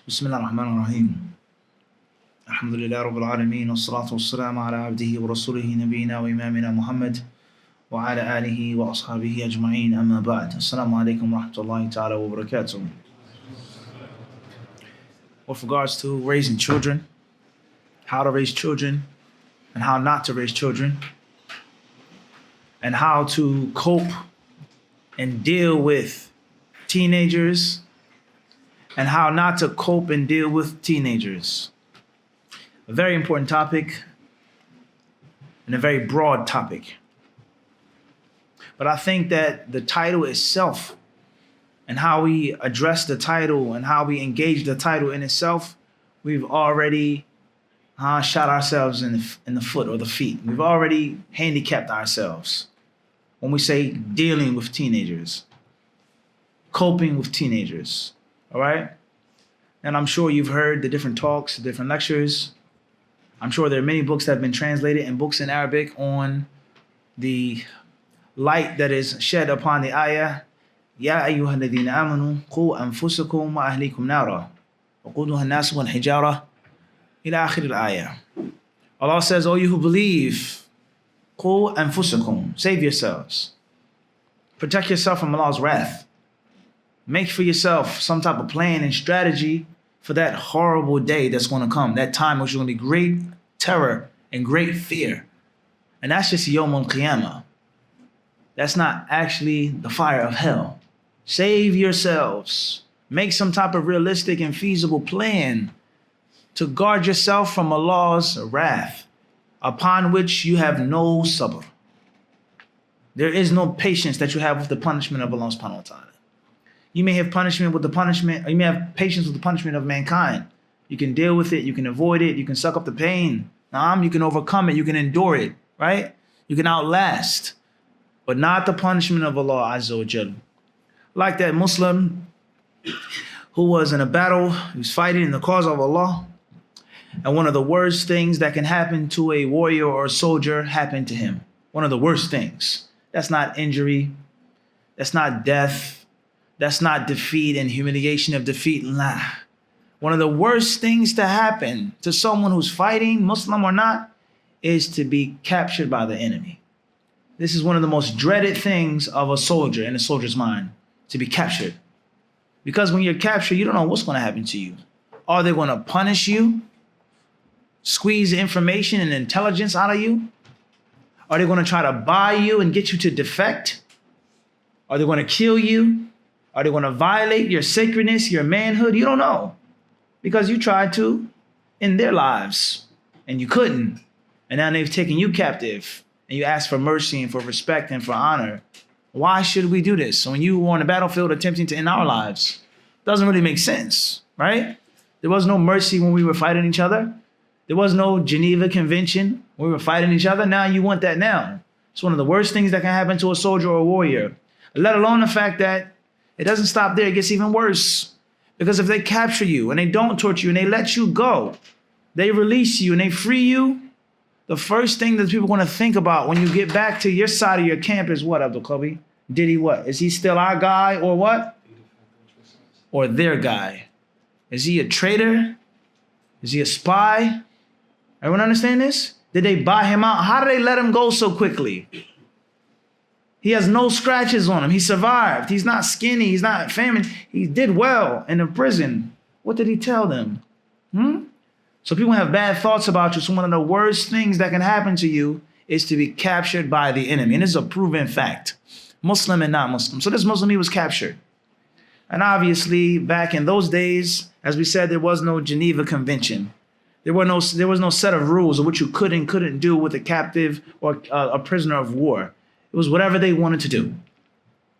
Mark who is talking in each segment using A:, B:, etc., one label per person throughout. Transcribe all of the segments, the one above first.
A: بسم الله الرحمن الرحيم الحمد لله رب العالمين والصلاة والسلام على عبده ورسوله نبينا وإمامنا محمد وعلى آله وأصحابه أجمعين أما بعد السلام عليكم ورحمة الله تعالى وبركاته. With regards to raising children, how to raise children and how not to raise children, and how to cope and deal with teenagers, and how not to cope and deal with teenagers. A very important topic and a very broad topic. But I think that the title itself and how we address the title and how we engage the title in itself, we've already shot ourselves in the foot or the feet. We've already handicapped ourselves when we say dealing with teenagers, coping with teenagers. All right? And I'm sure you've heard the different talks, the different lectures. I'm sure there are many books that have been translated and books in Arabic on the light that is shed upon the ayah. Ya ayyuha alladhina amanu qu anfusakum wa ahlikum nara wa quduha an-nas wal hijara ila akhir al-ayah. Allah says, "O you who believe, qu anfusakum, save yourselves. Protect yourself from Allah's wrath. Make for yourself some type of plan and strategy for that horrible day that's going to come, that time which is going to be great terror and great fear." And that's just Yawm al-Qiyamah. That's not actually the fire of hell. Save yourselves. Make some type of realistic and feasible plan to guard yourself from Allah's wrath, upon which you have no sabr. There is no patience that you have with the punishment of Allah subhanahu wa ta'ala. You may have punishment with the punishment, or you may have patience with the punishment of mankind. You can deal with it, you can avoid it, you can suck up the pain. You can overcome it, you can endure it, right? You can outlast, but not the punishment of Allah Azza wa Jal. Like that Muslim who was in a battle, he was fighting in the cause of Allah, and one of the worst things that can happen to a warrior or a soldier happened to him. One of the worst things. That's not injury, that's not death, that's not defeat and humiliation of defeat. Nah. One of the worst things to happen to someone who's fighting, Muslim or not, is to be captured by the enemy. This is one of the most dreaded things of a soldier in a soldier's mind, to be captured. Because when you're captured, you don't know what's going to happen to you. Are they going to punish you? Squeeze information and intelligence out of you? Are they going to try to buy you and get you to defect? Are they going to kill you? Are they going to violate your sacredness, your manhood? You don't know. Because you tried to in their lives and you couldn't. And now they've taken you captive and you ask for mercy and for respect and for honor. Why should we do this? So when you were on the battlefield attempting to end our lives, it doesn't really make sense, right? There was no mercy when we were fighting each other. There was no Geneva Convention when we were fighting each other. Now you want that now. It's one of the worst things that can happen to a soldier or a warrior, let alone the fact that it doesn't stop there. It gets even worse. Because if they capture you and they don't torture you and they let you go, they release you and they free you, the first thing that people are going to think about when you get back to your side of your camp is what, Abdul Qabi? Did he what? Is he still our guy or what? Or their guy? Is he a traitor? Is he a spy? Everyone understand this? Did they buy him out? How did they let him go so quickly? He has no scratches on him. He survived. He's not skinny. He's not famished. He did well in the prison. What did he tell them? So people have bad thoughts about you. So one of the worst things that can happen to you is to be captured by the enemy. And this is a proven fact. Muslim and non-Muslim. So this Muslim, he was captured. And obviously, back in those days, as we said, there was no Geneva Convention. There was no set of rules of what you could and couldn't do with a captive or a prisoner of war. It was whatever they wanted to do.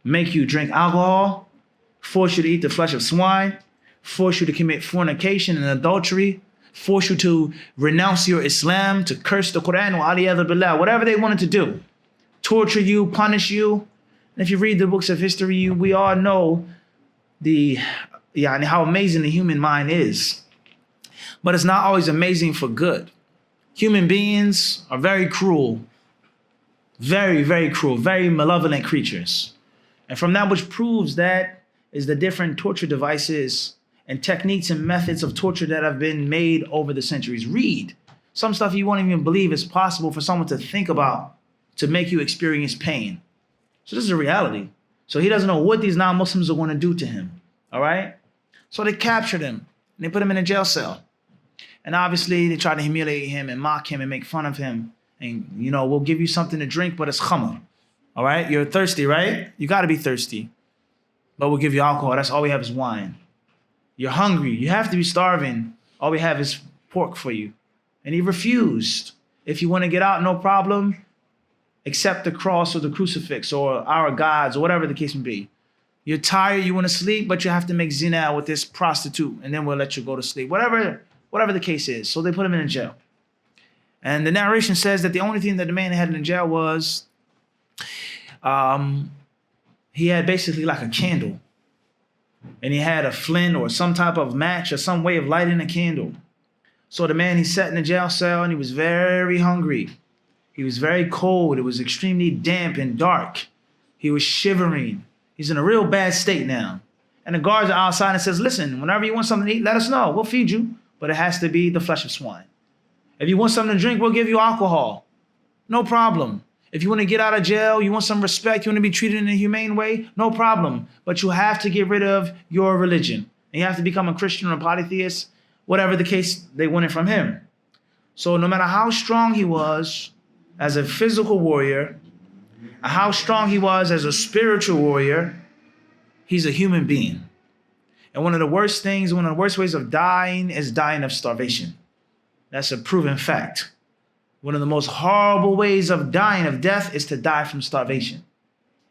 A: Make you drink alcohol, force you to eat the flesh of swine, force you to commit fornication and adultery, force you to renounce your Islam, to curse the Quran, wa aliyadhu billah, whatever they wanted to do. Torture you, punish you. And if you read the books of history, we all know how amazing the human mind is. But it's not always amazing for good. Human beings are very cruel. Very, very cruel, very malevolent creatures. And from that which proves that is the different torture devices and techniques and methods of torture that have been made over the centuries. Read. Some stuff you won't even believe is possible for someone to think about to make you experience pain. So this is a reality. So he doesn't know what these non-Muslims are going to do to him. All right? So they captured him and they put him in a jail cell. And obviously they tried to humiliate him and mock him and make fun of him. And, we'll give you something to drink, but it's khamr. All right? You're thirsty, right? You got to be thirsty. But we'll give you alcohol. That's all we have is wine. You're hungry. You have to be starving. All we have is pork for you. And he refused. If you want to get out, no problem. Accept the cross or the crucifix or our gods or whatever the case may be. You're tired, you want to sleep, but you have to make zina with this prostitute, and then we'll let you go to sleep. Whatever the case is. So they put him in a jail. And the narration says that the only thing that the man had in the jail was he had basically like a candle. And he had a flint or some type of match or some way of lighting a candle. So the man, he sat in the jail cell and he was very hungry. He was very cold. It was extremely damp and dark. He was shivering. He's in a real bad state now. And the guards are outside and says, listen, whenever you want something to eat, let us know. We'll feed you. But it has to be the flesh of swine. If you want something to drink, we'll give you alcohol. No problem. If you want to get out of jail, you want some respect, you want to be treated in a humane way, no problem. But you have to get rid of your religion. And you have to become a Christian or a polytheist, whatever the case, they wanted from him. So no matter how strong he was as a physical warrior, how strong he was as a spiritual warrior, he's a human being. And one of the worst ways of dying is dying of starvation. That's a proven fact. One of the most horrible ways of dying of death is to die from starvation.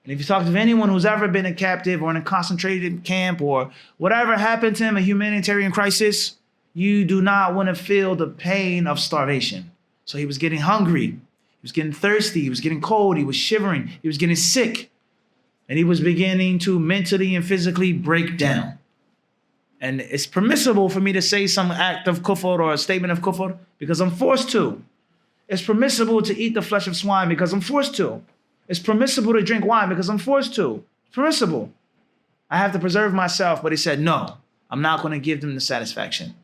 A: And if you talk to anyone who's ever been a captive or in a concentrated camp or whatever happened to him, a humanitarian crisis, you do not want to feel the pain of starvation. So he was getting hungry. He was getting thirsty. He was getting cold. He was shivering. He was getting sick. And he was beginning to mentally and physically break down. And it's permissible for me to say some act of kufr or a statement of kufr because I'm forced to. It's permissible to eat the flesh of swine because I'm forced to. It's permissible to drink wine because I'm forced to. It's permissible. I have to preserve myself. But he said, no, I'm not going to give them the satisfaction.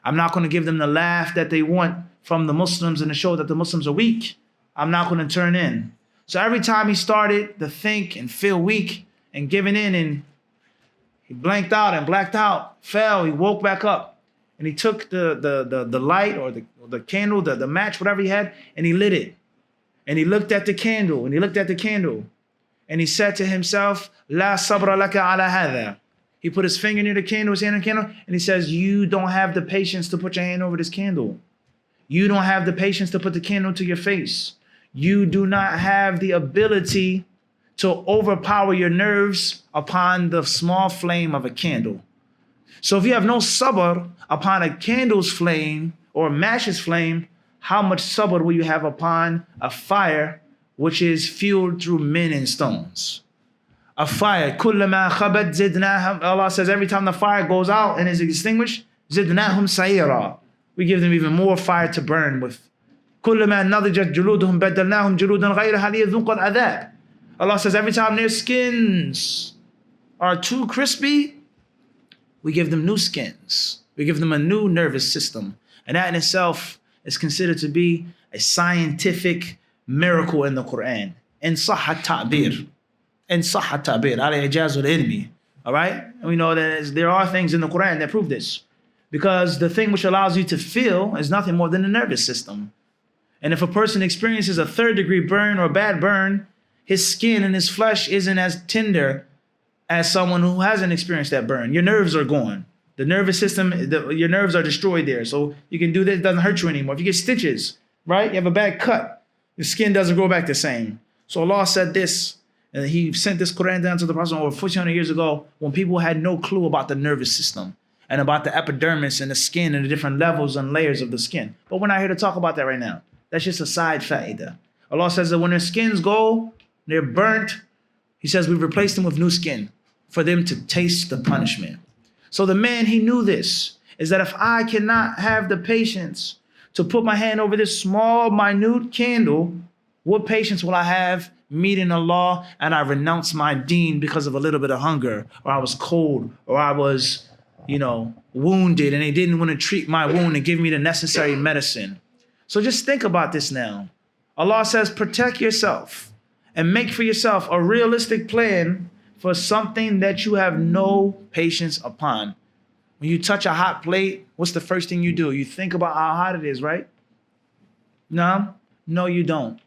A: I'm not going to give them the laugh that they want from the Muslims and to show that the Muslims are weak. I'm not going to turn in. So every time he started to think and feel weak and giving in, and he blanked out and blacked out, fell, he woke back up. And he took the light or the candle, the match, whatever he had, and he lit it. And he looked at the candle, and he looked at the candle. And he said to himself, La sabra laka ala hadha. He put his finger near the candle, his hand on the candle, and he says, you don't have the patience to put your hand over this candle. You don't have the patience to put the candle to your face. You do not have the ability to overpower your nerves upon the small flame of a candle. So if you have no sabr upon a candle's flame or a match's flame, how much sabr will you have upon a fire which is fueled through men and stones? A fire, kullama khabat zidnahum. Allah says every time the fire goes out and is extinguished, zidnahum sayira. We give them even more fire to burn with. Kullama nadijat juluduhum badalnahum juludan ghayraha liyadhuqa al-adhab. Allah says every time their skins are too crispy, we give them new skins. We give them a new nervous system. And that in itself is considered to be a scientific miracle in the Quran. In sahha ta'bir. In sahha ta'bir. Ala ijazul ilmi. All right? And we know that there are things in the Quran that prove this. Because the thing which allows you to feel is nothing more than the nervous system. And if a person experiences a third-degree burn or a bad burn, his skin and his flesh isn't as tender as someone who hasn't experienced that burn. Your nerves are gone. The nervous system, your nerves are destroyed there. So you can do this, it doesn't hurt you anymore. If you get stitches, right? You have a bad cut, your skin doesn't grow back the same. So Allah said this, and he sent this Quran down to the Prophet over 1400 years ago when people had no clue about the nervous system and about the epidermis and the skin and the different levels and layers of the skin. But we're not here to talk about that right now. That's just a side fa'idah. Allah says that when their skins go, they're burnt, he says we've replaced them with new skin for them to taste the punishment. So the man, he knew this, is that if I cannot have the patience to put my hand over this small, minute candle, what patience will I have meeting Allah and I renounce my deen because of a little bit of hunger, or I was cold, or I was wounded and they didn't want to treat my wound and give me the necessary medicine. So just think about this now. Allah says, protect yourself and make for yourself a realistic plan for something that you have no patience upon. When you touch a hot plate, what's the first thing you do? You think about how hot it is, right? No, you don't.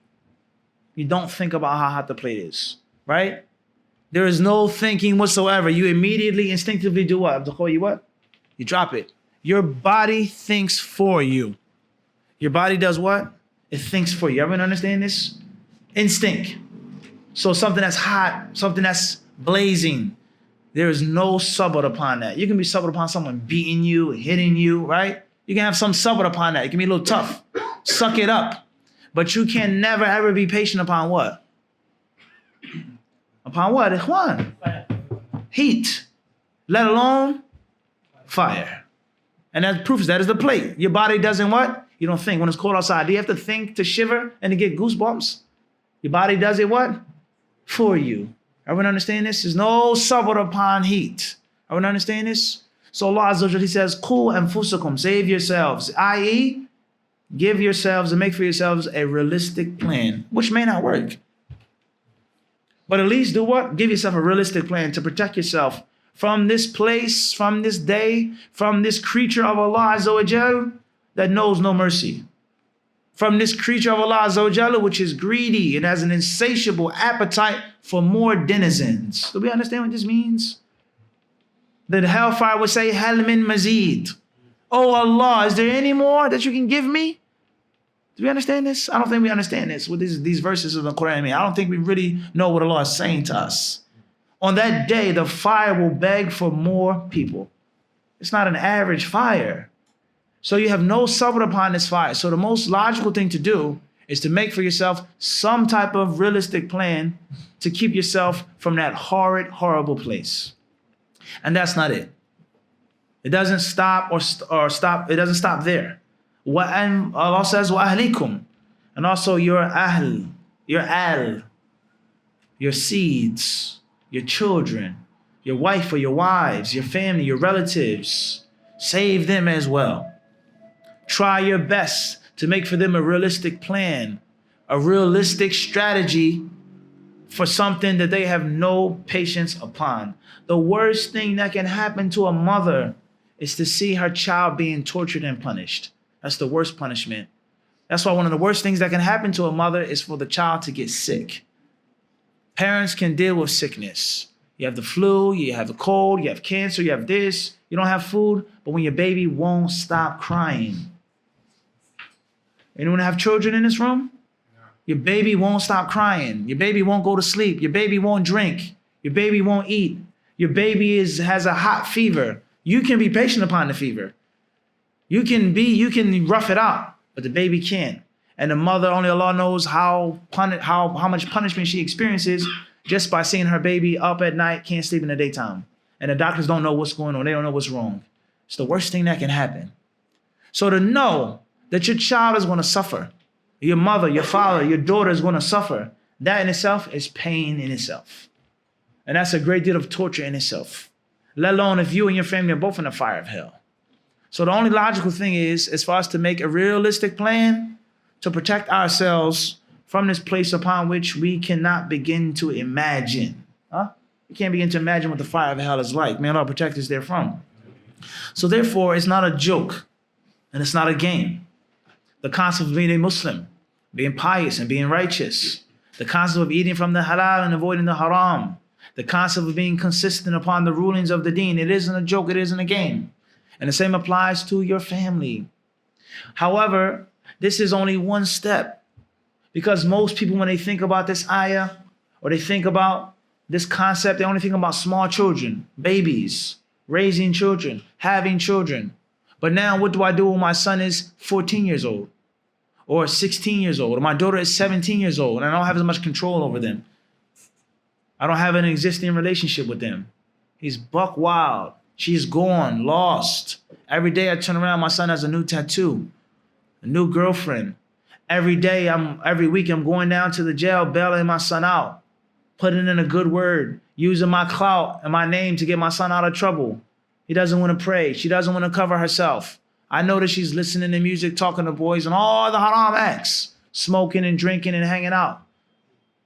A: You don't think about how hot the plate is, right? There is no thinking whatsoever. You immediately, instinctively do what? You drop it. Your body thinks for you. Your body does what? It thinks for you. Everyone understand this? Instinct. So something that's hot, something that's blazing, there is no sabr upon that. You can be sabr upon someone beating you, hitting you, right? You can have some sabr upon that. It can be a little tough. Suck it up. But you can never ever be patient upon what? Upon what? Ikhwan? Heat. Let alone fire. And that proves that is the plate. Your body doesn't what? You don't think. When it's cold outside, do you have to think to shiver and to get goosebumps? Your body does it what? For you. Everyone understand this? There's no sabr upon heat. Everyone understand this? So Allah Azza wa Jalla, He says, Qu anfusakum, save yourselves, i.e., give yourselves and make for yourselves a realistic plan, which may not work. But at least do what? Give yourself a realistic plan to protect yourself from this place, from this day, from this creature of Allah Azza wa Jalla that knows no mercy. From this creature of Allah Azza wa Jalla, which is greedy and has an insatiable appetite for more denizens. Do we understand what this means? The hellfire would say, Hal min mazid. Oh Allah, is there any more that you can give me? Do we understand this? I don't think we understand this, what these verses of the Quran mean. I don't think we really know what Allah is saying to us. On that day, the fire will beg for more people. It's not an average fire. So you have no sabr upon this fire. So the most logical thing to do is to make for yourself some type of realistic plan to keep yourself from that horrid, horrible place. And that's not it. It doesn't stop it doesn't stop there. And Allah says, wa ahlikum, and also your ahl, your seeds, your children, your wife or your wives, your family, your relatives. Save them as well. Try your best to make for them a realistic plan, a realistic strategy for something that they have no patience upon. The worst thing that can happen to a mother is to see her child being tortured and punished. That's the worst punishment. That's why one of the worst things that can happen to a mother is for the child to get sick. Parents can deal with sickness. You have the flu, you have the cold, you have cancer, you have this, you don't have food, but when your baby won't stop crying. Anyone have children in this room? Your baby won't stop crying. Your baby won't go to sleep. Your baby won't drink. Your baby won't eat. Your baby has a hot fever. You can be patient upon the fever. You can rough it out, but the baby can't. And the mother, only Allah knows how much punishment she experiences just by seeing her baby up at night, can't sleep in the daytime. And the doctors don't know what's going on. They don't know what's wrong. It's the worst thing that can happen. So to know that your child is going to suffer, your mother, your father, your daughter is going to suffer, that in itself is pain in itself. And that's a great deal of torture in itself. Let alone if you and your family are both in the fire of hell. So the only logical thing is for us to make a realistic plan to protect ourselves from this place upon which we cannot begin to imagine. We can't begin to imagine what the fire of hell is like. May Allah protect us therefrom. So therefore, it's not a joke and it's not a game. The concept of being a Muslim, being pious and being righteous, the concept of eating from the halal and avoiding the haram, the concept of being consistent upon the rulings of the deen, it isn't a joke, it isn't a game. And the same applies to your family. However, this is only one step, because most people, when they think about this ayah or they think about this concept, they only think about small children, babies, raising children, having children. But now what do I do when my son is 14 years old or 16 years old or my daughter is 17 years old and I don't have as much control over them? I don't have an existing relationship with them. He's buck wild. She's gone, lost. Every day I turn around, my son has a new tattoo, a new girlfriend. Every week I'm going down to the jail, bailing my son out, putting in a good word, using my clout and my name to get my son out of trouble. He doesn't want to pray. She doesn't want to cover herself. I know that she's listening to music, talking to boys, and all the haram acts, smoking and drinking and hanging out.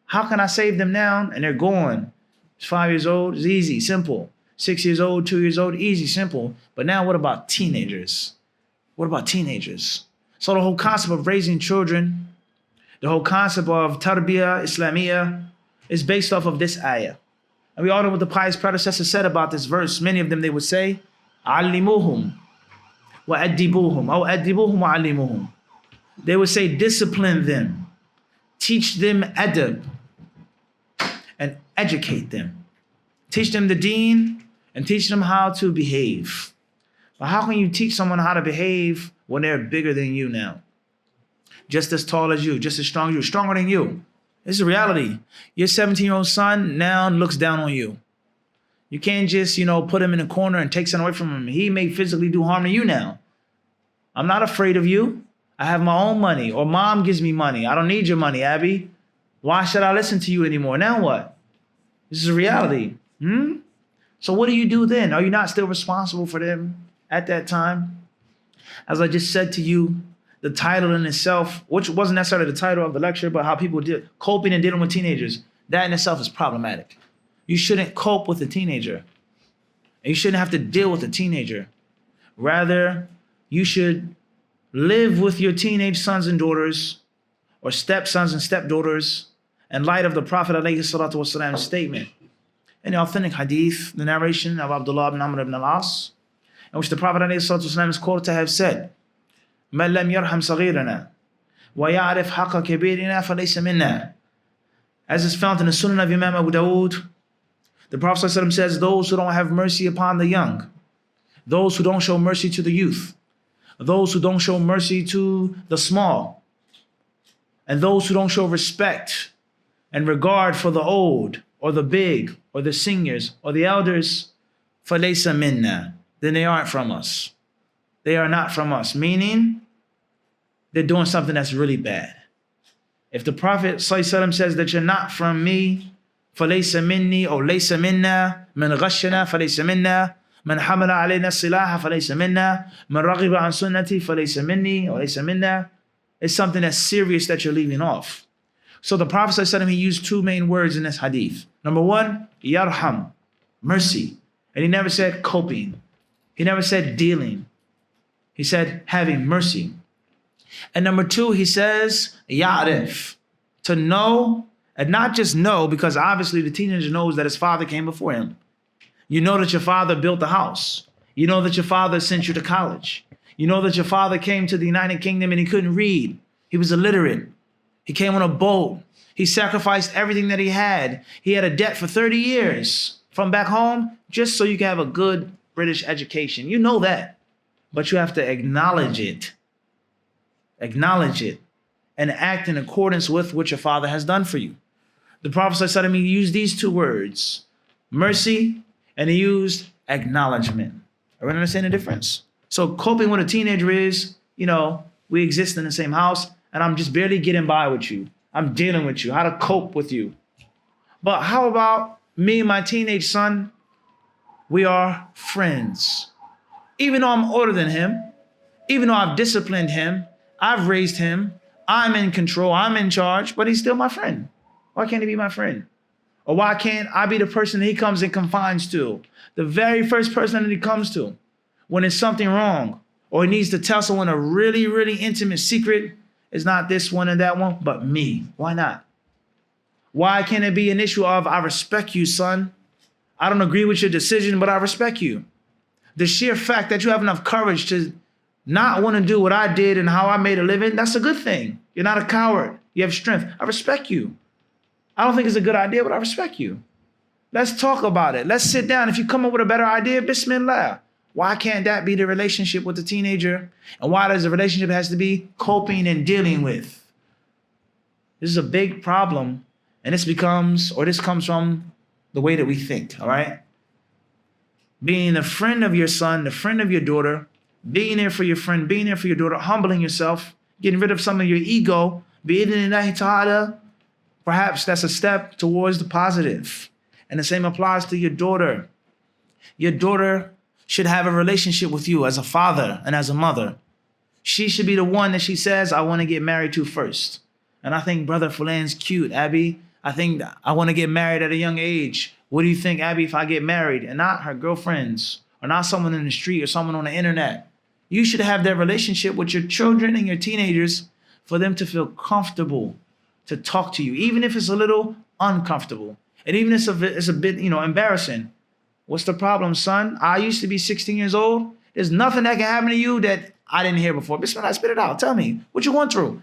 A: How can I save them now? And they're gone. It's 5 years old. It's easy, simple. 6 years old, 2 years old, easy, simple. But now what about teenagers? What about teenagers? So the whole concept of raising children, the whole concept of tarbiyah, Islamiyah, is based off of this ayah. And we all know what the pious predecessors said about this verse. Many of them, they would say, "Allimuhum wa adibuhum," or "Adibuhum wa allimuhum." They would say, discipline them, teach them adab, and educate them. Teach them the deen and teach them how to behave. But how can you teach someone how to behave when they're bigger than you now? Just as tall as you, just as strong as you, stronger than you. This is a reality. Your 17-year-old son now looks down on you. You can't just, put him in a corner and take something away from him. He may physically do harm to you now. I'm not afraid of you. I have my own money, or mom gives me money. I don't need your money, Abby. Why should I listen to you anymore? Now what? This is a reality. So what do you do then? Are you not still responsible for them at that time? As I just said to you, the title in itself, which wasn't necessarily the title of the lecture, but how people did coping and dealing with teenagers, that in itself is problematic. You shouldn't cope with a teenager. And you shouldn't have to deal with a teenager. Rather, you should live with your teenage sons and daughters, or stepsons and stepdaughters, in light of the Prophet ﷺ's statement. In the authentic hadith, the narration of Abdullah ibn Amr ibn al-As, in which the Prophet ﷺ is quoted to have said, "Man lam yarham saghirana wa ya'rif haqqa kabirina falaysa minna." As is found in the Sunan of Imam Abu Dawood, the Prophet ﷺ says, those who don't have mercy upon the young, those who don't show mercy to the youth, those who don't show mercy to the small, and those who don't show respect and regard for the old or the big or the seniors or the elders, falaysa minna, then they aren't from us. They are not from us, meaning they're doing something that's really bad. If the Prophet ﷺ says that you're not from me, falaysa minni, or laysa minna, man ghashana falaysa minna, man hamala alayna silaha falaysa minna, man raghiba an sunnati falaysa minni, or laysa minna, it's something that's serious that you're leaving off. So the Prophet ﷺ, he used two main words in this hadith. Number one, yarham, mercy. And he never said coping. He never said dealing. He said having mercy. And number two, he says ya'rif, to know, and not just know, because obviously the teenager knows that his father came before him. You know that your father built the house. You know that your father sent you to college. You know that your father came to the United Kingdom and he couldn't read. He was illiterate. He came on a boat. He sacrificed everything that he had. He had a debt for 30 years from back home just so you can have a good British education. You know that. But you have to acknowledge it. Acknowledge it. And act in accordance with what your father has done for you. The Prophet said to me, he used these two words, mercy, and he used acknowledgement. Everyone understand the difference? So coping with a teenager is, we exist in the same house and I'm just barely getting by with you. I'm dealing with you, how to cope with you. But how about me and my teenage son? We are friends. Even though I'm older than him, even though I've disciplined him, I've raised him, I'm in control, I'm in charge, but he's still my friend. Why can't he be my friend? Or why can't I be the person that he comes and confides to? The very first person that he comes to when there's something wrong, or he needs to tell someone a really, really intimate secret, is not this one and that one, but me. Why not? Why can't it be an issue of, I respect you, son. I don't agree with your decision, but I respect you. The sheer fact that you have enough courage to not want to do what I did and how I made a living, that's a good thing. You're not a coward. You have strength. I respect you. I don't think it's a good idea, but I respect you. Let's talk about it. Let's sit down. If you come up with a better idea, bismillah. Why can't that be the relationship with the teenager? And why does the relationship has to be coping and dealing with? This is a big problem. And this comes from the way that we think, all right? Being a friend of your son, the friend of your daughter, being there for your friend, being there for your daughter, humbling yourself, getting rid of some of your ego, bi'idhnillahi ta'ala, perhaps that's a step towards the positive. And the same applies to your daughter. Your daughter should have a relationship with you as a father and as a mother. She should be the one that she says, I want to get married to first. And I think Brother Fulan's cute, Abby. I think I want to get married at a young age. What do you think, Abby, if I get married? And not her girlfriends, or not someone in the street, or someone on the internet. You should have that relationship with your children and your teenagers for them to feel comfortable to talk to you, even if it's a little uncomfortable. And even if it's a bit, embarrassing. What's the problem, son? I used to be 16 years old. There's nothing that can happen to you that I didn't hear before. Bismillah, spit it out. Tell me, what you going through?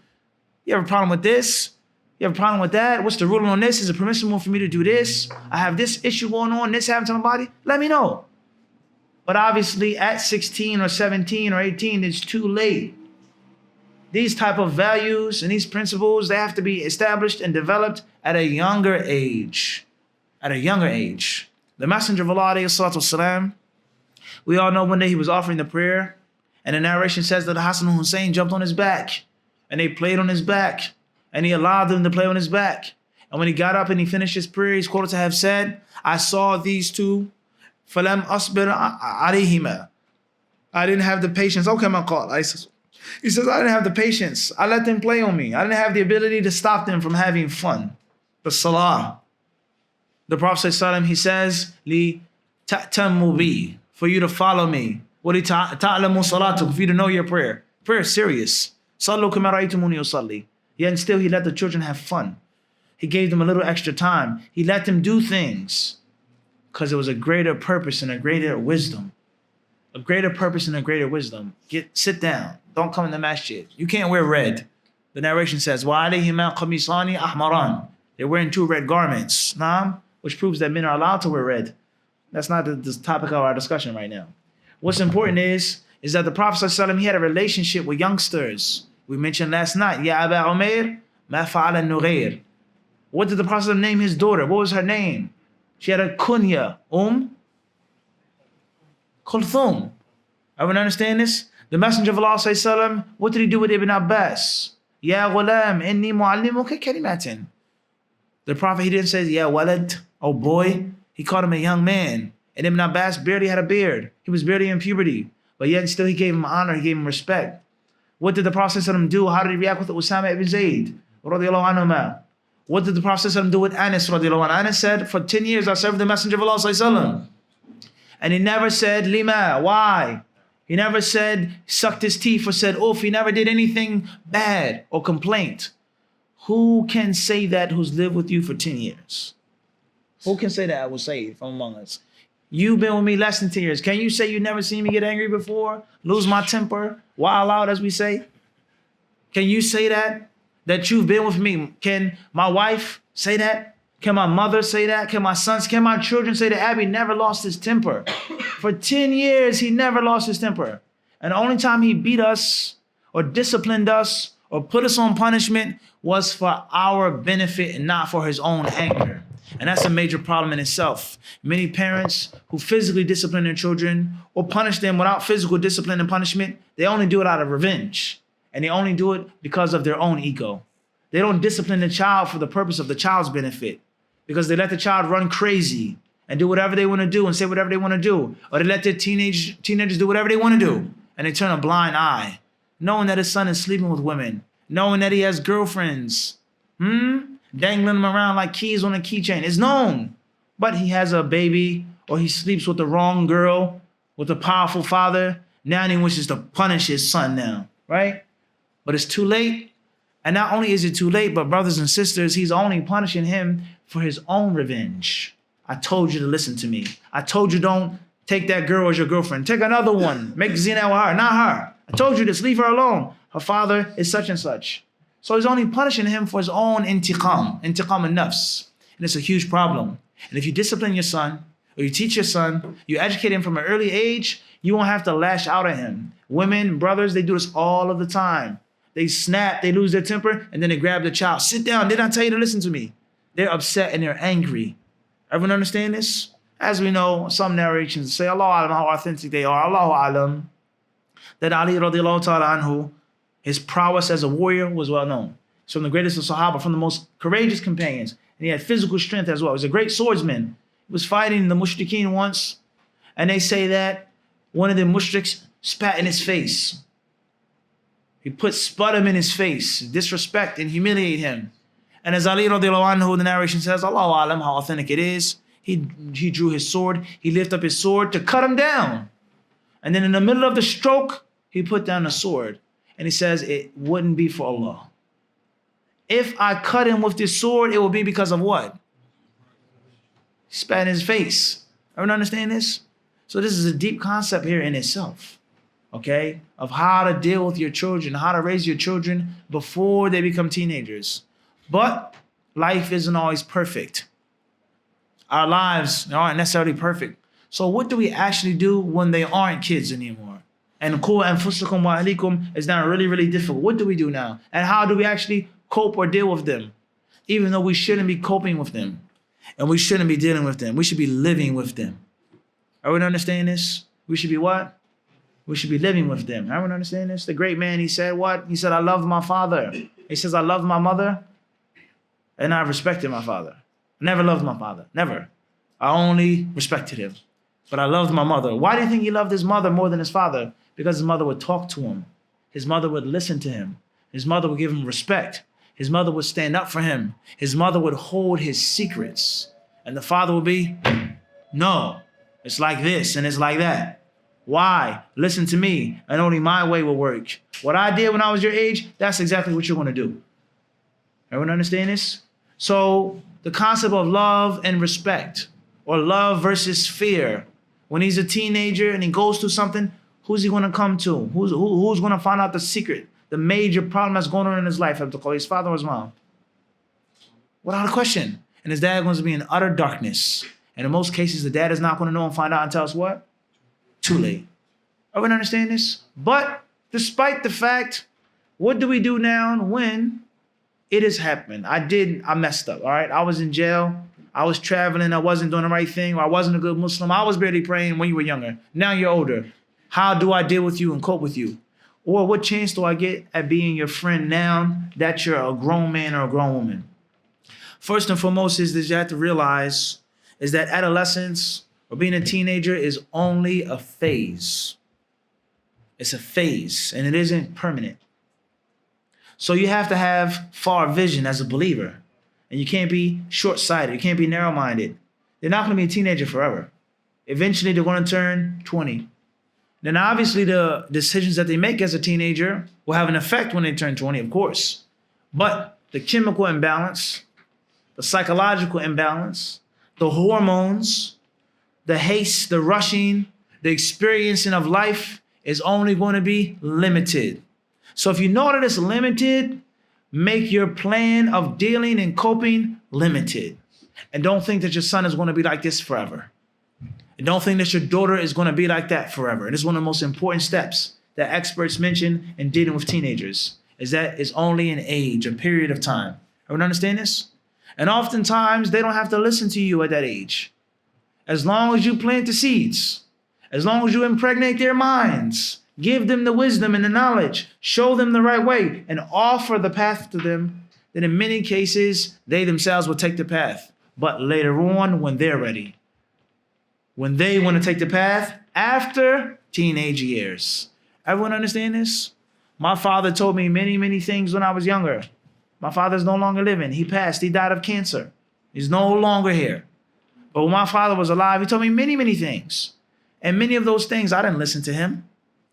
A: You have a problem with this? You have a problem with that? What's the ruling on this? Is it permissible for me to do this? I have this issue going on, this happened to my body? Let me know. But obviously at 16 or 17 or 18, it's too late. These type of values and these principles, they have to be established and developed at a younger age. At a younger age. The Messenger of Allah, alayhi salatu wasalam, we all know one day he was offering the prayer, and the narration says that Hassan and Hussein jumped on his back, and they played on his back, and he allowed them to play on his back. And when he got up and he finished his prayer, he's quoted to have said, I saw these two, فَلَمْ أَصْبِرْ عَلَيْهِمَا. I didn't have the patience. Okay, my call. He says, I didn't have the patience. I let them play on me. I didn't have the ability to stop them from having fun. The salah. The Prophet ﷺ, he says, li ta'tammu bi, for you to follow me. What ta'lamu salatukum, for you to know your prayer. Prayer is serious. Sallu kama ra'aytumuni usalli. Yet and still he let the children have fun. He gave them a little extra time. He let them do things because it was a greater purpose and a greater wisdom. A greater purpose and a greater wisdom. Sit down. Don't come in the masjid. You can't wear red. The narration says, وَعَلَيْهِمَا قَمِيصَانِ أَحْمَرَانِ. They're wearing 2 red garments. Naam, which proves that men are allowed to wear red. That's not the topic of our discussion right now. What's important is that the Prophet ﷺ, he had a relationship with youngsters. We mentioned last night, Ya Aba Umair, ma fa'ala Nughayr. What did the Prophet name his daughter? What was her name? She had a kunya, Kulthum. Everyone understand this? The Messenger of Allah ﷺ, what did he do with Ibn Abbas? Ya ghulam, inni mu'allimuka kalimatin. The Prophet, he didn't say, Ya walad, oh boy. He called him a young man. And Ibn Abbas barely had a beard. He was barely in puberty. But yet still he gave him honor, he gave him respect. What did the Prophet do? How did he react with Usama ibn Zayd? What did the Prophet do with Anas? Anas said, for 10 years I served the Messenger of Allah. And he never said, Lima, why? He never said, sucked his teeth or said, oof. He never did anything bad or complaint. Who can say that who's lived with you for 10 years? Who can say that I will say from among us? You've been with me less than 10 years. Can you say you never seen me get angry before? Lose my temper? Wild out, as we say? Can you say that? That you've been with me? Can my wife say that? Can my mother say that? Can my sons, can my children say that Abby never lost his temper? For 10 years, he never lost his temper. And the only time he beat us or disciplined us or put us on punishment was for our benefit and not for his own anger. And that's a major problem in itself. Many parents who physically discipline their children or punish them without physical discipline and punishment, they only do it out of revenge. And they only do it because of their own ego. They don't discipline the child for the purpose of the child's benefit, because they let the child run crazy and do whatever they want to do and say whatever they want to do. Or they let their teenagers do whatever they want to do. And they turn a blind eye, knowing that his son is sleeping with women, knowing that he has girlfriends, dangling them around like keys on a keychain. It's known. But he has a baby, or he sleeps with the wrong girl, with a powerful father. Now he wishes to punish his son now, right? But it's too late. And not only is it too late, but brothers and sisters, he's only punishing him for his own revenge. I told you to listen to me. I told you don't take that girl as your girlfriend. Take another one. Make zina with her, not her. I told you this, leave her alone. Her father is such and such. So he's only punishing him for his own intiqam al-nafs. And it's a huge problem. And if you discipline your son, or you teach your son, you educate him from an early age, you won't have to lash out at him. Women, brothers, they do this all of the time. They snap, they lose their temper, and then they grab the child. Sit down, did I tell you to listen to me? They're upset and they're angry. Everyone understand this? As we know, some narrations say, Allahu alam, how authentic they are. Allahu alam, that Ali radiallahu ta'ala anhu, his prowess as a warrior was well known. He's from the greatest of Sahaba, from the most courageous companions. And he had physical strength as well. He was a great swordsman. He was fighting the mushrikeen once. And they say that one of the mushriks spat in his face. He put sputum in his face, disrespect and humiliate him. And as Ali radiallahu anhu, the narration says, Allahu alam, how authentic it is, he drew his sword, he lifted up his sword to cut him down. And then in the middle of the stroke, he put down the sword. And he says, it wouldn't be for Allah. If I cut him with this sword, it will be because of what? He spat in his face. Everyone understand this? So this is a deep concept here in itself, okay? Of how to deal with your children, how to raise your children before they become teenagers. But life isn't always perfect. Our lives aren't necessarily perfect. So what do we actually do when they aren't kids anymore? And qu anfusakum wa ahlikum is now really, really difficult. What do we do now? And how do we actually cope or deal with them? Even though we shouldn't be coping with them. And we shouldn't be dealing with them. We should be living with them. Everyone understand this? We should be what? We should be living with them. Everyone understand this? The great man, he said what? He said, I loved my father. He says, I loved my mother. And I respected my father. I never loved my father. Never. I only respected him. But I loved my mother. Why do you think he loved his mother more than his father? Because his mother would talk to him. His mother would listen to him. His mother would give him respect. His mother would stand up for him. His mother would hold his secrets. And the father would be, no, it's like this and it's like that. Why? Listen to me, and only my way will work. What I did when I was your age, that's exactly what you're going to do. Everyone understand this? So the concept of love and respect, or love versus fear. When he's a teenager and he goes through something, who's he going to come to? Who's going to find out the secret, the major problem that's going on in his life? Have to call his father or his mom? Without a question. And his dad going to be in utter darkness. And in most cases, the dad is not going to know and find out until it's what? Too late. Everyone understand this? But despite the fact, what do we do now when it has happened? I messed up, all right? I was in jail. I was traveling. I wasn't doing the right thing. I wasn't a good Muslim. I was barely praying when you were younger. Now you're older. How do I deal with you and cope with you? Or what chance do I get at being your friend now that you're a grown man or a grown woman? First and foremost is that you have to realize is that adolescence or being a teenager is only a phase. It's a phase and it isn't permanent. So you have to have far vision as a believer. And you can't be short-sighted. You can't be narrow-minded. They're not going to be a teenager forever. Eventually, they're going to turn 20. Then obviously, the decisions that they make as a teenager will have an effect when they turn 20, of course. But the chemical imbalance, the psychological imbalance, the hormones, the haste, the rushing, the experiencing of life is only going to be limited. So if you know that it's limited, make your plan of dealing and coping limited. And don't think that your son is going to be like this forever. And don't think that your daughter is going to be like that forever. And it's one of the most important steps that experts mention in dealing with teenagers, is that it's only an age, a period of time. Everyone understand this? And oftentimes, they don't have to listen to you at that age. As long as you plant the seeds, as long as you impregnate their minds, give them the wisdom and the knowledge, show them the right way, and offer the path to them, then in many cases, they themselves will take the path. But later on, when they're ready, when they want to take the path after teenage years. Everyone understand this? My father told me many, many things when I was younger. My father's no longer living. He passed. He died of cancer. He's no longer here. But when my father was alive, he told me many, many things. And many of those things, I didn't listen to him.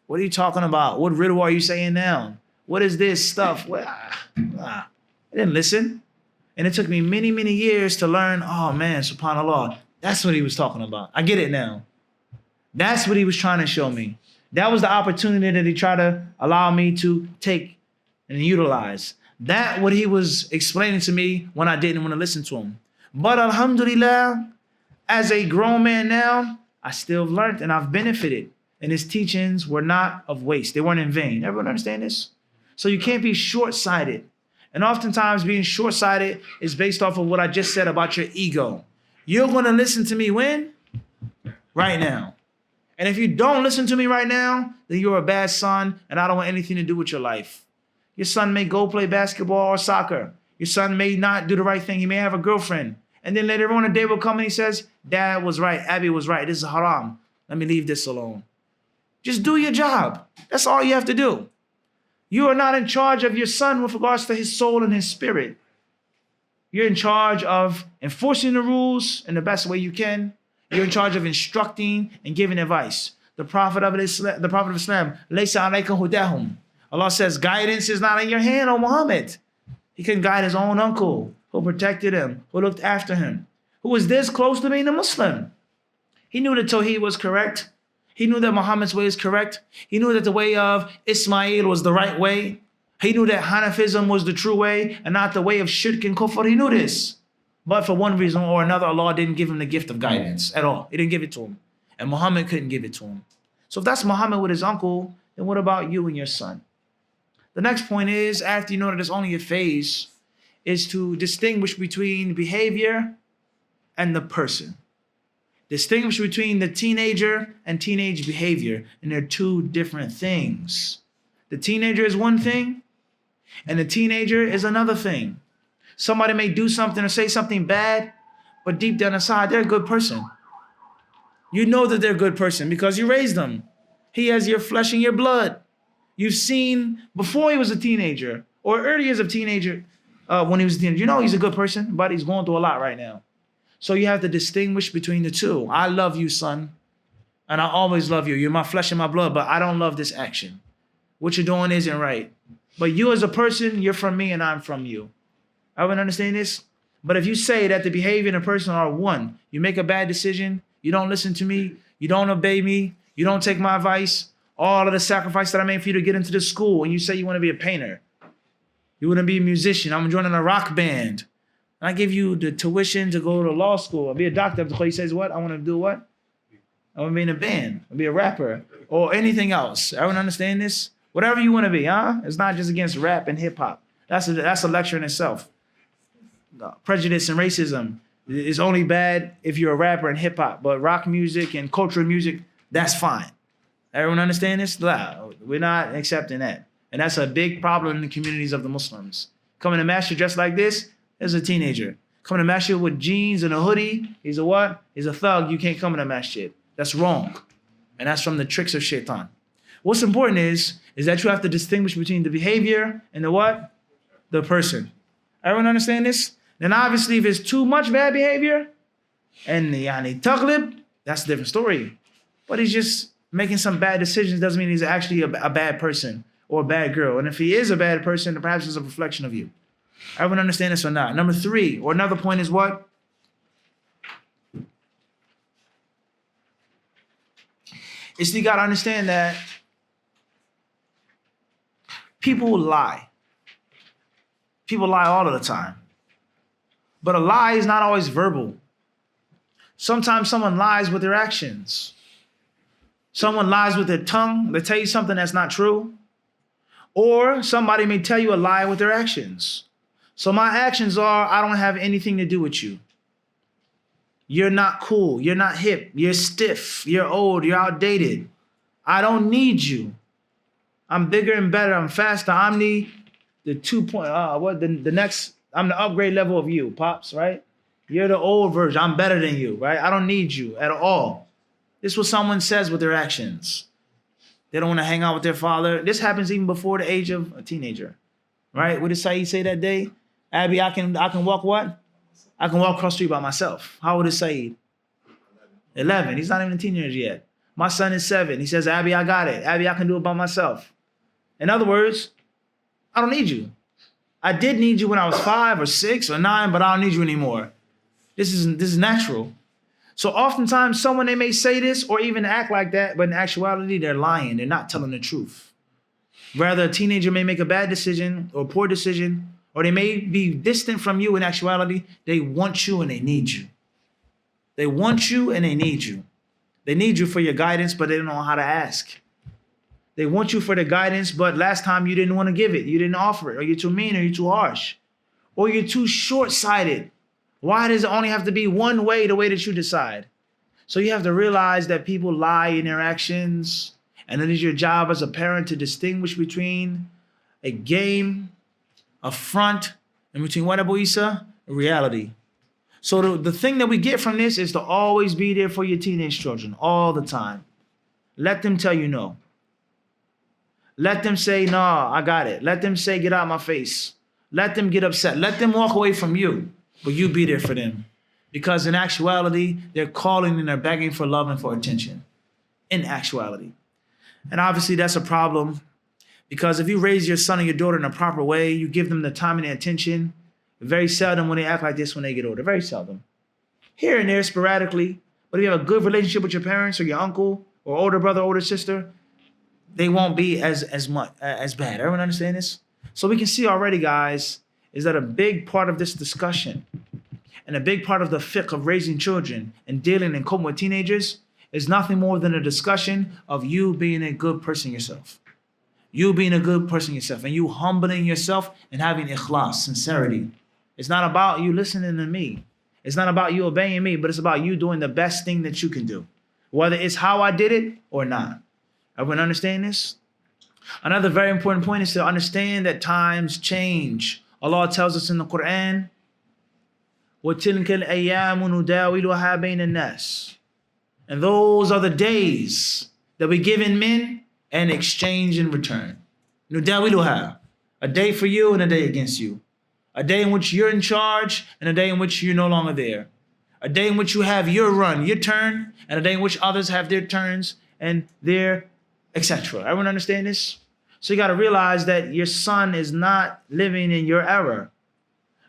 A: What are you talking about? What riddle are you saying now? What is this stuff? I didn't listen. And it took me many, many years to learn, oh man, subhanAllah, that's what he was talking about. I get it now. That's what he was trying to show me. That was the opportunity that he tried to allow me to take and utilize. That what he was explaining to me when I didn't want to listen to him. But alhamdulillah, as a grown man now, I still learned and I've benefited. And his teachings were not of waste. They weren't in vain. Everyone understand this? So you can't be short-sighted. And oftentimes being short-sighted is based off of what I just said about your ego. You're going to listen to me when? Right now. And if you don't listen to me right now, then you're a bad son and I don't want anything to do with your life. Your son may go play basketball or soccer. Your son may not do the right thing. He may have a girlfriend. And then later on, a day will come and he says, Dad was right. Abby was right. This is haram. Let me leave this alone. Just do your job. That's all you have to do. You are not in charge of your son with regards to his soul and his spirit. You're in charge of enforcing the rules in the best way you can. You're in charge of instructing and giving advice. The Prophet of Islam, Laysa alayka hudahum. Allah says, guidance is not in your hand, O Muhammad. He couldn't guide his own uncle, who protected him, who looked after him, who was this close to being a Muslim. He knew that Tawheed was correct. He knew that Muhammad's way is correct. He knew that the way of Ismail was the right way. He knew that Hanafism was the true way and not the way of shirk and kufr. He knew this. But for one reason or another, Allah didn't give him the gift of guidance at all. He didn't give it to him. And Muhammad couldn't give it to him. So if that's Muhammad with his uncle, then what about you and your son? The next point is, after you know that it's only a phase, is to distinguish between behavior and the person. Distinguish between the teenager and teenage behavior. And they're two different things. The teenager is one thing, and the teenager is another thing. Somebody may do something or say something bad, but deep down inside, they're a good person. You know that they're a good person because you raised them. He has your flesh and your blood. You've seen before he was a teenager or early years of teenager, when he was a teenager. You know he's a good person, but he's going through a lot right now. So you have to distinguish between the two. I love you, son, and I always love you. You're my flesh and my blood, but I don't love this action. What you're doing isn't right. But you as a person, you're from me and I'm from you. Everyone understand this? But if you say that the behavior and the person are one, you make a bad decision, you don't listen to me, you don't obey me, you don't take my advice, all of the sacrifice that I made for you to get into the school, and you say you want to be a painter, you want to be a musician, I'm joining a rock band, and I give you the tuition to go to law school, I'll be a doctor. He says what? I want to do what? I want to be in a band, I'll be a rapper, or anything else. Everyone understand this? Whatever you want to be, huh? It's not just against rap and hip hop. That's a lecture in itself. Prejudice and racism is only bad if you're a rapper and hip hop, but rock music and cultural music, that's fine. Everyone understand this? No, we're not accepting that. And that's a big problem in the communities of the Muslims. Coming to masjid dressed like this is a teenager. Coming to masjid with jeans and a hoodie, he's a what? He's a thug. You can't come to masjid. That's wrong. And that's from the tricks of shaitan. What's important is that you have to distinguish between the behavior and the what? The person. Everyone understand this? Then obviously if it's too much bad behavior and taghlib, that's a different story. But he's just making some bad decisions doesn't mean he's actually a bad person or a bad girl. And if he is a bad person, then perhaps it's a reflection of you. Everyone understand this or not? Number 3, or another point is what? Is you got to understand that people lie. People lie all of the time. But a lie is not always verbal. Sometimes someone lies with their actions. Someone lies with their tongue. They tell you something that's not true. Or somebody may tell you a lie with their actions. So my actions are, I don't have anything to do with you. You're not cool. You're not hip. You're stiff. You're old. You're outdated. I don't need you. I'm bigger and better. I'm faster. I'm the 2. The next, I'm the upgrade level of you, Pops, right? You're the old version. I'm better than you, right? I don't need you at all. This is what someone says with their actions. They don't want to hang out with their father. This happens even before the age of a teenager, right? What did Saeed say that day? Abby, I can walk what? I can walk across the street by myself. How old is Saeed? 11. He's not even a teenager yet. My son is 7. He says, Abby, I got it. Abby, I can do it by myself. In other words, I don't need you. I did need you when I was 5 or 6 or 9, but I don't need you anymore. This is natural. So oftentimes someone, they may say this or even act like that, but in actuality, they're lying. They're not telling the truth. Rather, a teenager may make a bad decision or a poor decision, or they may be distant from you. In actuality, they want you and they need you. They want you and they need you. They need you for your guidance, but they don't know how to ask. They want you for the guidance, but last time you didn't want to give it. You didn't offer it, or you're too mean, or you're too harsh, or you're too short-sighted. Why does it only have to be one way, the way that you decide? So you have to realize that people lie in their actions, and it is your job as a parent to distinguish between a game, a front, and between what, Abu Isa? Reality. So the thing that we get from this is to always be there for your teenage children all the time. Let them tell you no. Let them say, nah, I got it. Let them say, get out of my face. Let them get upset. Let them walk away from you, but you be there for them. Because in actuality, they're calling and they're begging for love and for attention. In actuality. And obviously that's a problem, because if you raise your son or your daughter in a proper way, you give them the time and the attention, very seldom when they act like this when they get older. Very seldom. Here and there, sporadically. But if you have a good relationship with your parents or your uncle or older brother, older sister, they won't be as bad. Everyone understand this? So we can see already, guys, is that a big part of this discussion and a big part of the fiqh of raising children and dealing and coping with teenagers is nothing more than a discussion of you being a good person yourself. You being a good person yourself and you humbling yourself and having ikhlas, sincerity. It's not about you listening to me. It's not about you obeying me, but it's about you doing the best thing that you can do, whether it's how I did it or not. Everyone understand this? Another very important point is to understand that times change. Allah tells us in the Quran, وَتِلْكَ الْأَيَّامُ نُدَاوِلُهَا بَيْنَ النَّاسِ. And those are the days that we give in men and exchange in return. نُدَاوِلُهَا. A day for you and a day against you. A day in which you're in charge and a day in which you're no longer there. A day in which you have your run, your turn, and a day in which others have their turns and their etc. Everyone understand this? So you got to realize that your son is not living in your era.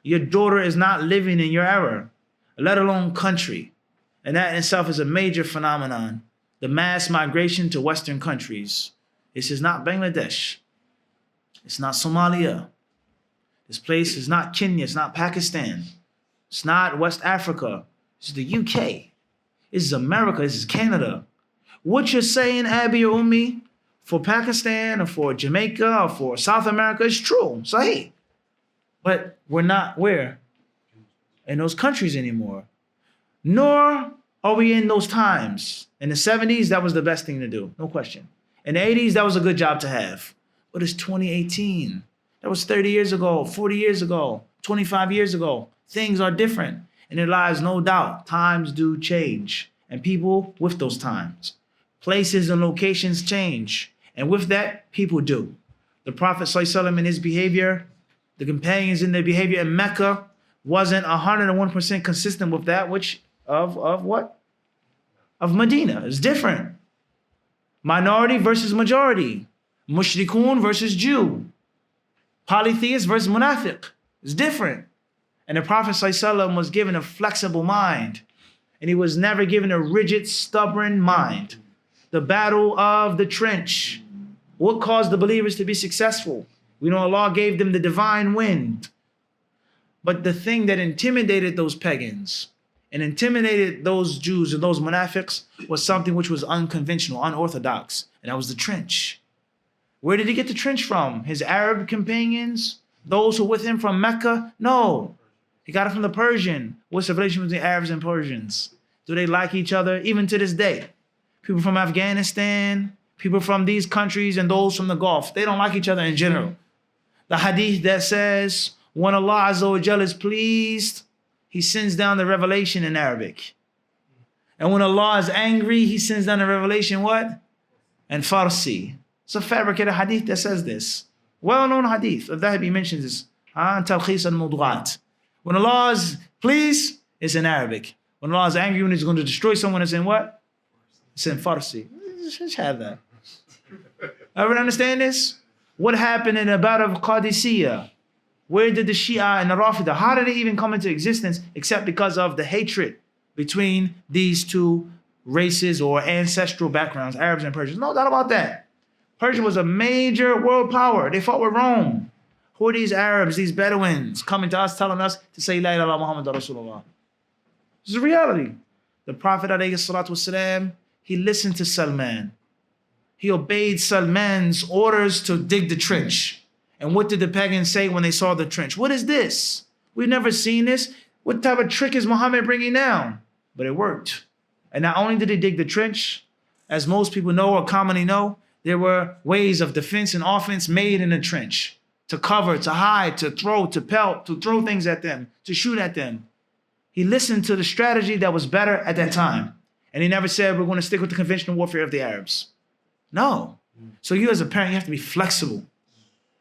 A: Your daughter is not living in your era, let alone country. And that in itself is a major phenomenon. The mass migration to Western countries. This is not Bangladesh. It's not Somalia. This place is not Kenya. It's not Pakistan. It's not West Africa. It's the UK. This is America. This is Canada. What you're saying, Abby or Umi, for Pakistan or for Jamaica or for South America is true. Sahih. But we're not where? In those countries anymore. Nor are we in those times. In the 70s, that was the best thing to do. No question. In the 80s, that was a good job to have. But it's 2018. That was 30 years ago, 40 years ago, 25 years ago. Things are different. In their lives, no doubt, times do change. And people with those times. Places and locations change. And with that, people do. The Prophet ﷺ in his behavior, the companions in their behavior in Mecca wasn't 101% consistent with that, which of what? Of Medina. It's different. Minority versus majority. Mushrikun versus Jew. Polytheist versus munafiq. It's different. And the Prophet ﷺ was given a flexible mind. And he was never given a rigid, stubborn mind. The battle of the trench. What caused the believers to be successful? We know Allah gave them the divine wind. But the thing that intimidated those pagans and intimidated those Jews and those munafiqs was something which was unconventional, unorthodox. And that was the trench. Where did he get the trench from? His Arab companions? Those who were with him from Mecca? No. He got it from the Persian. What's the relation between Arabs and Persians? Do they like each other? Even to this day. People from Afghanistan, people from these countries and those from the Gulf, they don't like each other in general. The hadith that says, when Allah Azza wa Jalla is pleased, he sends down the revelation in Arabic. And when Allah is angry, he sends down the revelation what? In Farsi. It's a fabricated hadith that says this. Well-known hadith. Al-Dhahabi mentions this. Talkhis al-Mawdu'at. When Allah is pleased, it's in Arabic. When Allah is angry, when he's going to destroy someone, it's in what? It's in Farsi. Just have that. Everyone understand this? What happened in the Battle of Qadisiyah? Where did the Shia and the Rafida, how did they even come into existence except because of the hatred between these two races or ancestral backgrounds, Arabs and Persians? No doubt about that. Persia was a major world power. They fought with Rome. Who are these Arabs, these Bedouins coming to us, telling us to say, La ilaha Muhammad Rasulullah? This is reality. The Prophet ﷺ, he listened to Salman. He obeyed Salman's orders to dig the trench. And what did the pagans say when they saw the trench? What is this? We've never seen this. What type of trick is Muhammad bringing down? But it worked. And not only did they dig the trench, as most people know or commonly know, there were ways of defense and offense made in the trench. To cover, to hide, to throw, to pelt, to throw things at them, to shoot at them. He listened to the strategy that was better at that time. And he never said, we're going to stick with the conventional warfare of the Arabs. No. So you as a parent, you have to be flexible.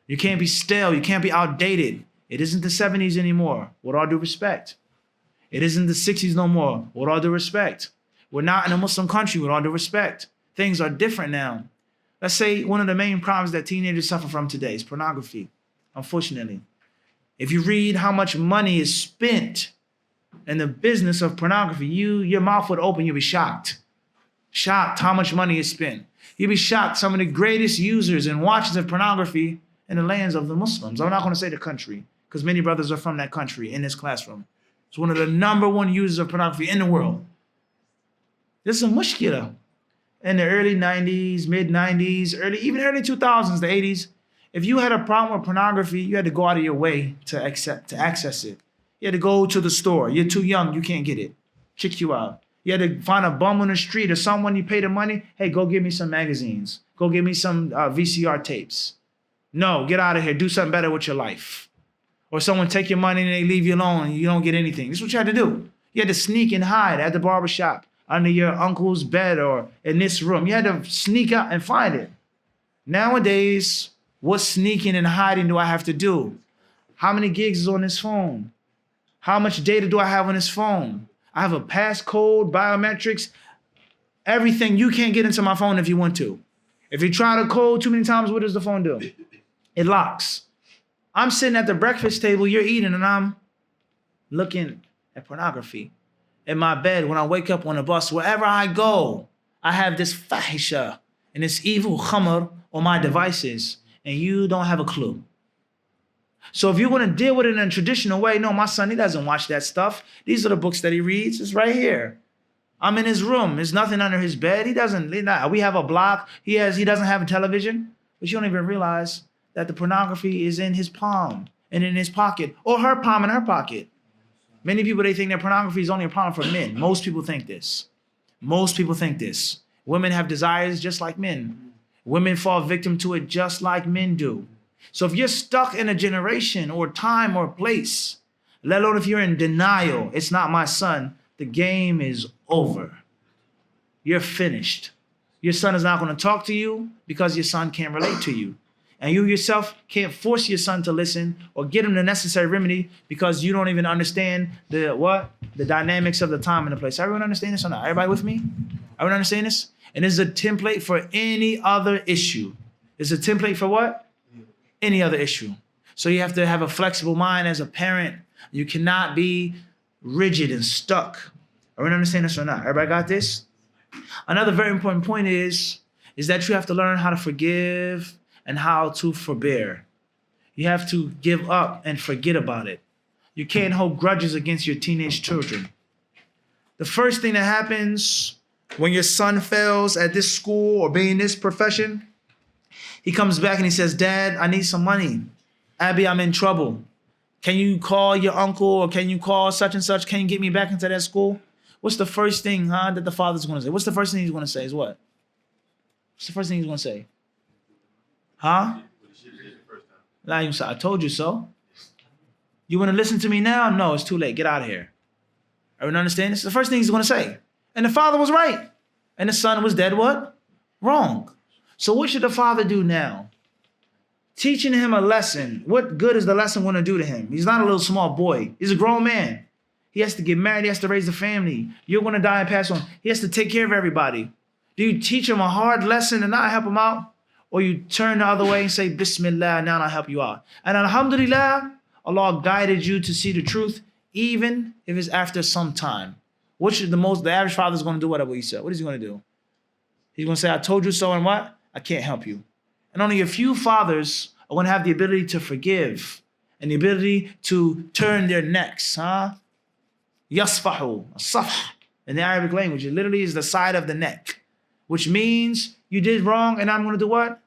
A: You can't be stale. You can't be outdated. It isn't the 70s anymore, with all due respect. It isn't the 60s no more, with all due respect. We're not in a Muslim country, with all due respect. Things are different now. Let's say one of the main problems that teenagers suffer from today is pornography, unfortunately. If you read how much money is spent in the business of pornography, your mouth would open, you'll be shocked. Shocked how much money is spent. You'll be shocked some of the greatest users and watchers of pornography in the lands of the Muslims. I'm not going to say the country, because many brothers are from that country in this classroom. It's one of the #1 users of pornography in the world. This is a mushkila. In the early 90s, mid-90s, even early 2000s, the 80s, if you had a problem with pornography, you had to go out of your way to access it. You had to go to the store. You're too young, you can't get it. Kick you out. You had to find a bum on the street or someone you pay the money. Hey, go give me some magazines. Go give me some VCR tapes. No, get out of here. Do something better with your life. Or someone take your money and they leave you alone and you don't get anything. This is what you had to do. You had to sneak and hide at the barbershop, under your uncle's bed, or in this room. You had to sneak out and find it. Nowadays, what sneaking and hiding do I have to do? How many gigs is on this phone? How much data do I have on this phone? I have a passcode, biometrics, everything. You can't get into my phone if you want to. If you try to code too many times, what does the phone do? It locks. I'm sitting at the breakfast table, you're eating, and I'm looking at pornography. In my bed, when I wake up on the bus, wherever I go, I have this fahisha and this evil khamr on my devices, and you don't have a clue. So if you're going to deal with it in a traditional way, no, my son, he doesn't watch that stuff. These are the books that he reads. It's right here. I'm in his room. There's nothing under his bed. We have a block. He doesn't have a television, but you don't even realize that the pornography is in his palm and in his pocket, or her palm and her pocket. Many people, they think that pornography is only a problem for men. Most people think this. Most people think this. Women have desires just like men. Women fall victim to it just like men do. So if you're stuck in a generation or time or place, let alone if you're in denial, it's not my son, the game is over. You're finished. Your son is not going to talk to you because your son can't relate to you. And you yourself can't force your son to listen or get him the necessary remedy because you don't even understand the dynamics of the time and the place. Everyone understand this or not? Everybody with me? Everyone understand this? And this is a template for any other issue. It's a template for what? Any other issue. So you have to have a flexible mind as a parent. You cannot be rigid and stuck. Everyone understand this or not? Everybody got this? Another very important point is that you have to learn how to forgive and how to forbear. You have to give up and forget about it. You can't hold grudges against your teenage children. The first thing that happens when your son fails at this school or being in this profession, he comes back and he says, Dad, I need some money. Abby, I'm in trouble. Can you call your uncle or can you call such and such? Can you get me back into that school? What's the first thing, that the father's going to say? What's the first thing he's going to say is what? What's the first thing he's going to say? I told you so. You want to listen to me now? No, it's too late. Get out of here. Everyone understand? This is the first thing he's going to say. And the father was right. And the son was dead what? Wrong. So what should the father do now? Teaching him a lesson. What good is the lesson going to do to him? He's not a little small boy. He's a grown man. He has to get married. He has to raise a family. You're going to die and pass on. He has to take care of everybody. Do you teach him a hard lesson and not help him out? Or you turn the other way and say, Bismillah, now I'll help you out. And alhamdulillah, Allah guided you to see the truth, even if it's after some time. What should the average father is going to do whatever he said? What is he going to do? He's going to say, I told you so, and what? I can't help you. And only a few fathers are going to have the ability to forgive and the ability to turn their necks. Yasfahu, safh, in the Arabic language. It literally is the side of the neck, which means you did wrong and I'm going to do what?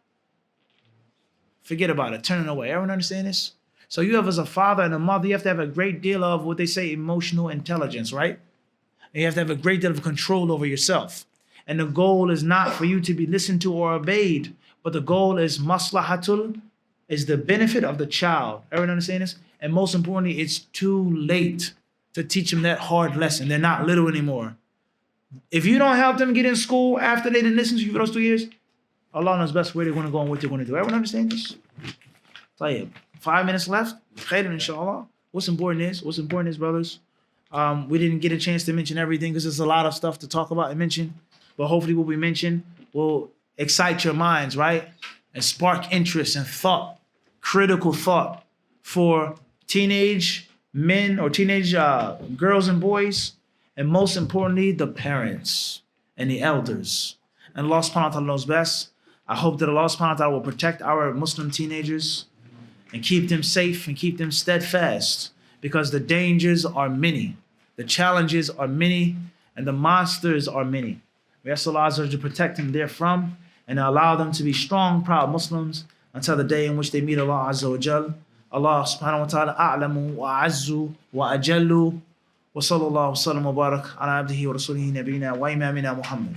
A: Forget about it. Turn it away. Everyone understand this? So you have as a father and a mother, you have to have a great deal of what they say emotional intelligence, right? And you have to have a great deal of control over yourself. And the goal is not for you to be listened to or obeyed, but the goal is maslahatul, is the benefit of the child. Everyone understand this? And most importantly, it's too late to teach them that hard lesson. They're not little anymore. If you don't help them get in school after they didn't listen to you for those 2 years, Allah knows best where they're going to go and what they're going to do. Everyone understand this? طيب. 5 minutes left. Khairan, inshallah. What's important is, brothers, we didn't get a chance to mention everything because there's a lot of stuff to talk about and mention. But hopefully what we mentioned will excite your minds, right? And spark interest and thought, critical thought for teenage men or teenage girls and boys, and most importantly, the parents and the elders. And Allah subhanahu wa ta'ala knows best. I hope that Allah subhanahu wa ta'ala will protect our Muslim teenagers and keep them safe and keep them steadfast, because the dangers are many, the challenges are many, and the monsters are many. We ask Allah Azza wa Jalla to protect them therefrom and allow them to be strong, proud Muslims until the day in which they meet Allah Azza wa Jalla. Allah subhanahu wa ta'ala a'lamu wa a'azzu wa ajallu wa sallallahu wa sallam wa barak ala abdihi wa rasulihi nabina wa imamina Muhammad.